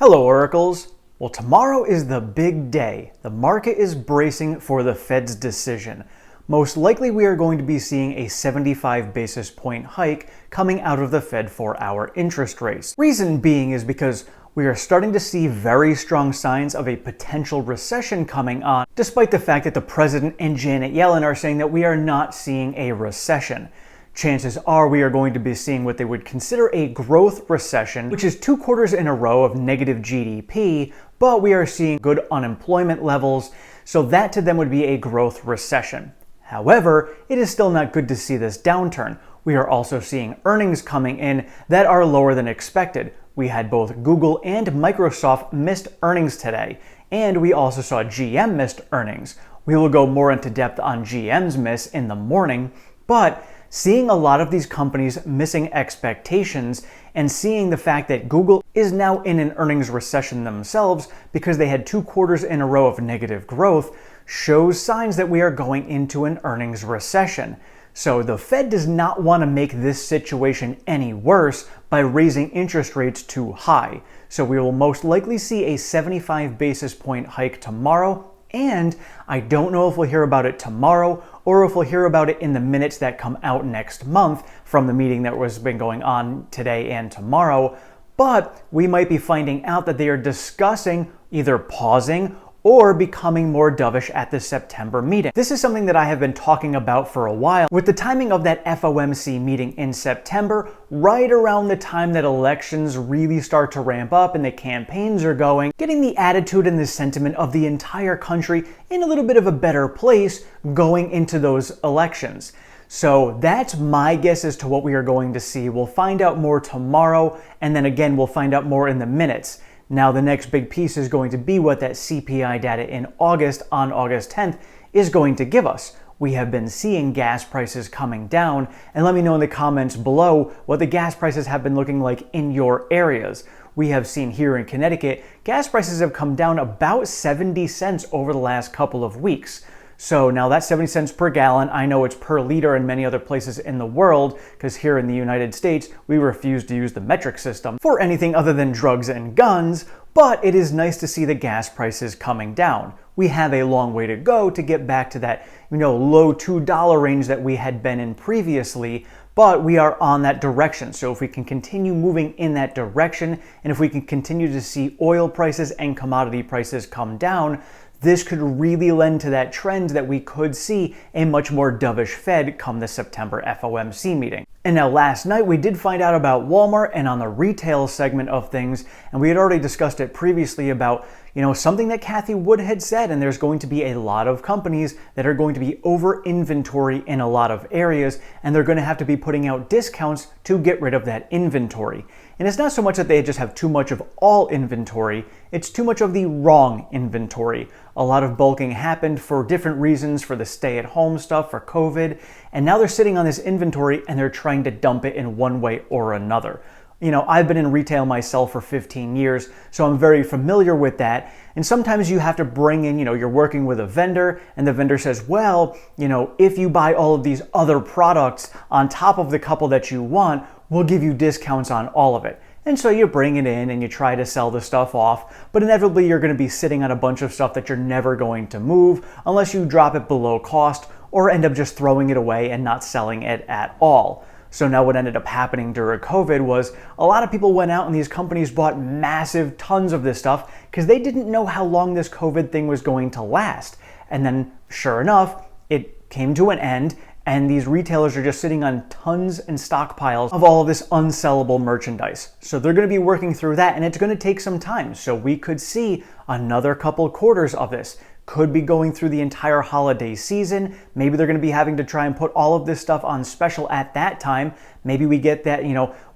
Hello, Oracles. Well, tomorrow is the big day. The market is bracing for the Fed's decision. Most likely we are going to be seeing a 75 basis point hike coming out of the Fed for our interest rates. Reason being is because we are starting to see very strong signs of a potential recession coming on, despite the fact that the president and Janet Yellen are saying that we are not seeing a recession. Chances are we are going to be seeing what they would consider a growth recession, which is 2 quarters in a row of negative GDP, but we are seeing good unemployment levels, so that to them would be a growth recession. However, it is still not good to see this downturn. We are also seeing earnings coming in that are lower than expected. We had both Google and Microsoft missed earnings today, and we also saw GM missed earnings. We will go more into depth on GM's miss in the morning, but seeing a lot of these companies missing expectations and seeing the fact that Google is now in an earnings recession themselves because they had 2 quarters in a row of negative growth shows signs that we are going into an earnings recession. So the Fed does not want to make this situation any worse by raising interest rates too high. So we will most likely see a 75 basis point hike tomorrow, and I don't know if we'll hear about it tomorrow or if we'll hear about it in the minutes that come out next month from the meeting that has been going on today and tomorrow, but we might be finding out that they are discussing either pausing or becoming more dovish at the September meeting. This is something that I have been talking about for a while, with the timing of that FOMC meeting in September, right around the time that elections really start to ramp up and the campaigns are going, getting the attitude and the sentiment of the entire country in a little bit of a better place going into those elections. So that's my guess as to what we are going to see. We'll find out more tomorrow, and then again, we'll find out more in the minutes. Now, the next big piece is going to be what that CPI data in August, on August 10th, is going to give us. We have been seeing gas prices coming down, and let me know in the comments below what the gas prices have been looking like in your areas. We have seen here in Connecticut, gas prices have come down about 70 cents over the last couple of weeks. So now that's 70 cents per gallon. I know it's per liter in many other places in the world, because here in the United States, we refuse to use the metric system for anything other than drugs and guns, but it is nice to see the gas prices coming down. We have a long way to go to get back to that, low $2 range that we had been in previously, but we are on that direction. So if we can continue moving in that direction, and if we can continue to see oil prices and commodity prices come down, this could really lend to that trend that we could see a much more dovish Fed come the September FOMC meeting. And now last night we did find out about Walmart and on the retail segment of things, and we had already discussed it previously about, something that Cathie Wood had said, and there's going to be a lot of companies that are going to be over inventory in a lot of areas, and they're going to have to be putting out discounts to get rid of that inventory. And it's not so much that they just have too much of all inventory, it's too much of the wrong inventory. A lot of bulking happened for different reasons, for the stay-at-home stuff, for COVID, and now they're sitting on this inventory and they're trying to dump it in one way or another. I've been in retail myself for 15 years, so I'm very familiar with that. And sometimes you have to bring in, you're working with a vendor, and the vendor says, well, if you buy all of these other products on top of the couple that you want, we'll give you discounts on all of it. And so you bring it in and you try to sell the stuff off, but inevitably you're going to be sitting on a bunch of stuff that you're never going to move unless you drop it below cost or end up just throwing it away and not selling it at all. So now what ended up happening during COVID was a lot of people went out and these companies bought massive tons of this stuff because they didn't know how long this COVID thing was going to last. And then sure enough, it came to an end, and these retailers are just sitting on tons and stockpiles of all of this unsellable merchandise. So they're going to be working through that, and it's going to take some time. So we could see another couple quarters of this. Could be going through the entire holiday season. Maybe they're going to be having to try and put all of this stuff on special at that time. Maybe we get that,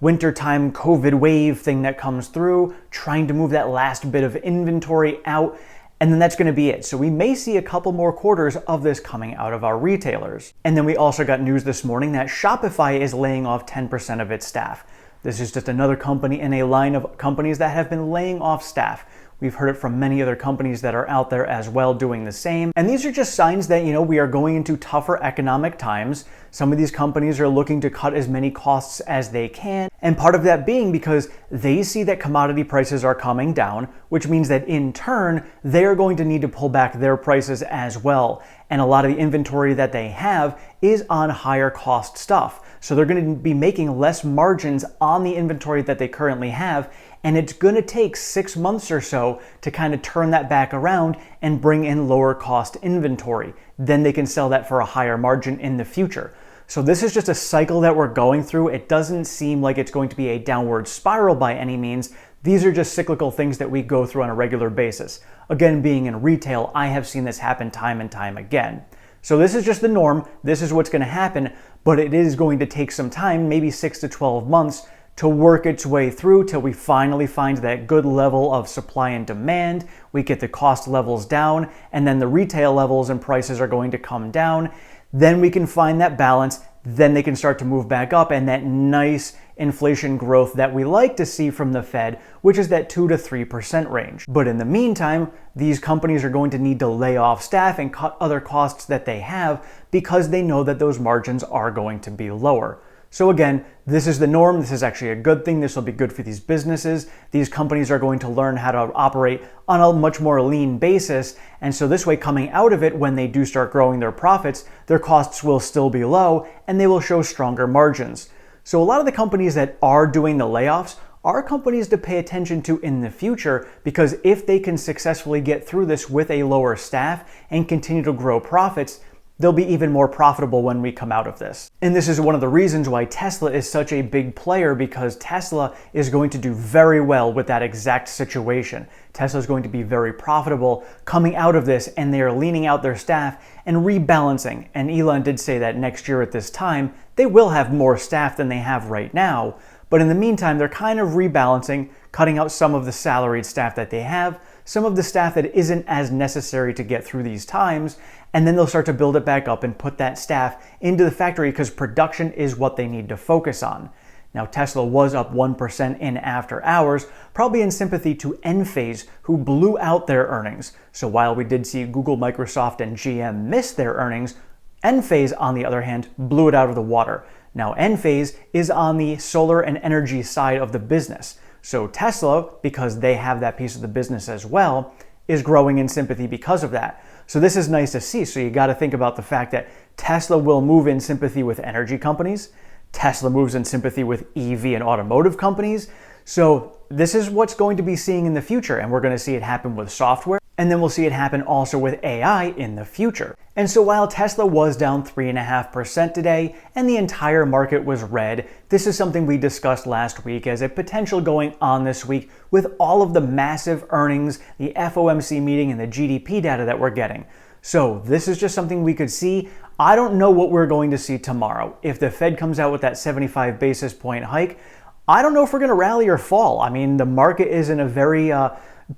wintertime COVID wave thing that comes through, trying to move that last bit of inventory out. And then that's going to be it. So we may see a couple more quarters of this coming out of our retailers. And then we also got news this morning that Shopify is laying off 10% of its staff. This is just another company in a line of companies that have been laying off staff. We've heard it from many other companies that are out there as well doing the same. And these are just signs that, we are going into tougher economic times. Some of these companies are looking to cut as many costs as they can. And part of that being because they see that commodity prices are coming down, which means that in turn, they are going to need to pull back their prices as well. And a lot of the inventory that they have is on higher cost stuff. So they're going to be making less margins on the inventory that they currently have. And it's going to take 6 months or so to kind of turn that back around and bring in lower cost inventory. Then they can sell that for a higher margin in the future. So this is just a cycle that we're going through. It doesn't seem like it's going to be a downward spiral by any means. These are just cyclical things that we go through on a regular basis. Again, being in retail, I have seen this happen time and time again. So this is just the norm. This is what's going to happen, but it is going to take some time, maybe 6 to 12 months, to work its way through till we finally find that good level of supply and demand. We get the cost levels down, and then the retail levels and prices are going to come down. Then we can find that balance. Then they can start to move back up, and that nice inflation growth that we like to see from the Fed, which is that 2 to 3% range. But in the meantime, these companies are going to need to lay off staff and cut other costs that they have because they know that those margins are going to be lower. So again, this is the norm. This is actually a good thing. This will be good for these businesses. These companies are going to learn how to operate on a much more lean basis. And so this way, coming out of it, when they do start growing their profits, their costs will still be low and they will show stronger margins. So a lot of the companies that are doing the layoffs are companies to pay attention to in the future, because if they can successfully get through this with a lower staff and continue to grow profits, they'll be even more profitable when we come out of this. And this is one of the reasons why Tesla is such a big player, because Tesla is going to do very well with that exact situation. Tesla is going to be very profitable coming out of this, and they are leaning out their staff and rebalancing. And Elon did say that next year at this time, they will have more staff than they have right now. But in the meantime, they're kind of rebalancing, cutting out some of the salaried staff that they have, some of the staff that isn't as necessary to get through these times, and then they'll start to build it back up and put that staff into the factory because production is what they need to focus on. Now, Tesla was up 1% in after hours, probably in sympathy to ENPH, who blew out their earnings. So while we did see Google, Microsoft, and GM miss their earnings, ENPH, on the other hand, blew it out of the water. Now, ENPH is on the solar and energy side of the business. So Tesla, because they have that piece of the business as well, is growing in sympathy because of that. So this is nice to see. So you got to think about the fact that Tesla will move in sympathy with energy companies. Tesla moves in sympathy with EV and automotive companies. So this is what's going to be seeing in the future. And we're going to see it happen with software. And then we'll see it happen also with AI in the future. And so while Tesla was down 3.5% today and the entire market was red, this is something we discussed last week as a potential going on this week with all of the massive earnings, the FOMC meeting, and the GDP data that we're getting. So this is just something we could see. I don't know what we're going to see tomorrow. If the Fed comes out with that 75 basis point hike, I don't know if we're going to rally or fall. I mean, the market is in a very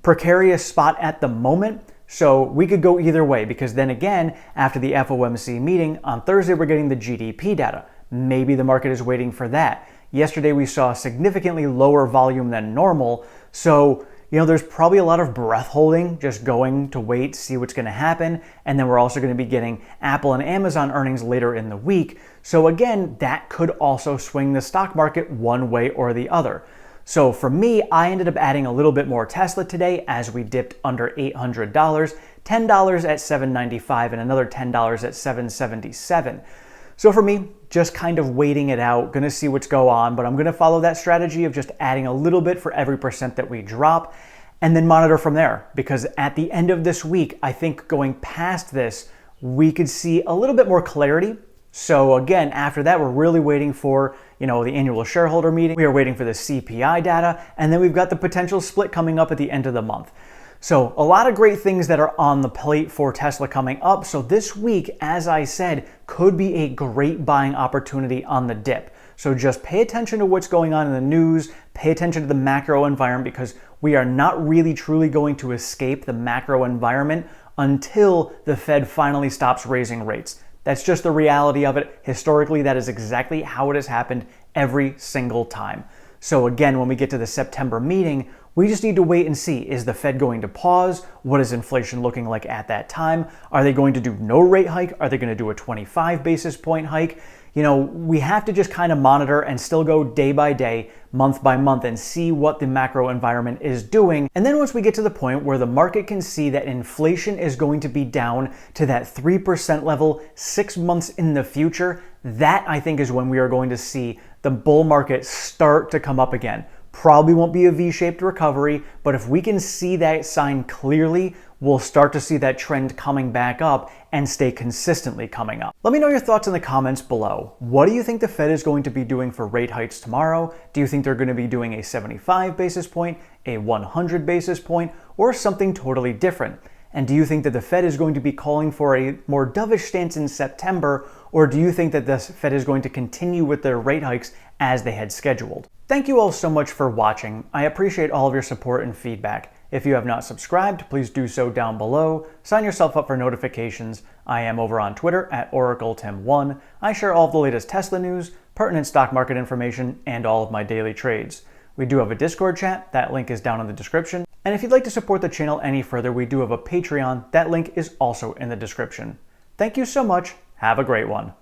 precarious spot at the moment. So we could go either way, because then again, after the FOMC meeting on Thursday, we're getting the GDP data. Maybe the market is waiting for that. Yesterday, we saw significantly lower volume than normal. So, there's probably a lot of breath holding, just going to wait, see what's going to happen. And then we're also going to be getting Apple and Amazon earnings later in the week. So again, that could also swing the stock market one way or the other. So for me, I ended up adding a little bit more Tesla today as we dipped under $800, $10 at $795 and another $10 at $777. So for me, just kind of waiting it out, gonna see what's going on, but I'm gonna follow that strategy of just adding a little bit for every percent that we drop and then monitor from there. Because at the end of this week, I think going past this, we could see a little bit more clarity. So again, after that, we're really waiting for, the annual shareholder meeting. We are waiting for the CPI data, and then we've got the potential split coming up at the end of the month. So a lot of great things that are on the plate for Tesla coming up. So this week, as I said, could be a great buying opportunity on the dip. So just pay attention to what's going on in the news, pay attention to the macro environment, because we are not really truly going to escape the macro environment until the Fed finally stops raising rates. That's just the reality of it. Historically, that is exactly how it has happened every single time. So again, when we get to the September meeting, we just need to wait and see. Is the Fed going to pause? What is inflation looking like at that time? Are they going to do no rate hike? Are they going to do a 25 basis point hike? We have to just kind of monitor and still go day by day, month by month, and see what the macro environment is doing. And then once we get to the point where the market can see that inflation is going to be down to that 3% level 6 months in the future, that I think is when we are going to see the bull market start to come up again. Probably won't be a V-shaped recovery, but if we can see that sign clearly, we'll start to see that trend coming back up and stay consistently coming up. Let me know your thoughts in the comments below. What do you think the Fed is going to be doing for rate hikes tomorrow? Do you think they're going to be doing a 75 basis point, a 100 basis point, or something totally different? And do you think that the Fed is going to be calling for a more dovish stance in September, or do you think that the Fed is going to continue with their rate hikes as they had scheduled? Thank you all so much for watching. I appreciate all of your support and feedback. If you have not subscribed, please do so down below. Sign yourself up for notifications. I am over on Twitter at OracleTim1. I share all of the latest Tesla news, pertinent stock market information, and all of my daily trades. We do have a Discord chat. That link is down in the description. And if you'd like to support the channel any further, we do have a Patreon. That link is also in the description. Thank you so much. Have a great one.